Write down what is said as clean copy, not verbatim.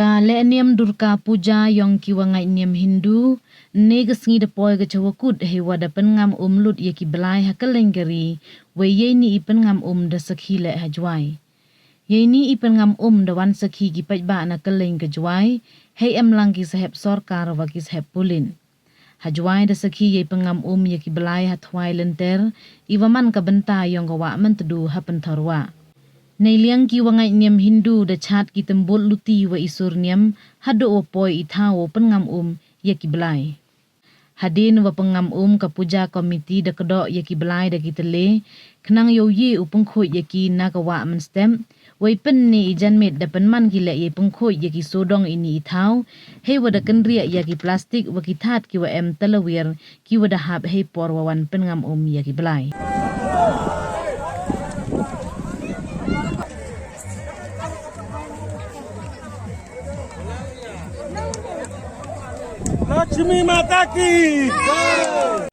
Ka le niam Durga Puja yang kiwangai niam Hindu negas ngi depoy ke cawakut he wada pengam lut ye ki belai ha kelenggeri we ye ni pengam da sakhi le hajwai ye ni pengam da wan sakhi ki pajba na keleng ke jwai he lang ki sahep sarkar wa ki sahep pulin hajwai da sakhi ye pengam ye ki belai ha thwai lenter iwaman ka benta yang gawa mentedu ha pentarwa Nei liang ki wangai niam Hindu da chat ki tembul luti wa isur niam hado opoi ithawo pengam ye ki belai. Hadin wa pengam ka puja komiti da kedok ye ki belai da ki tele kenang yo ye upengkhoi ye ki nagawa menstem wai pen ni ijan met da penman ki le ye pengkhoi ye ki sodong ini ithaw he wada kendria ye ki plastik wa ki that ki wa telawir ki wada hab he por wawan pengam ye ki belai. Lakshmi Mata ki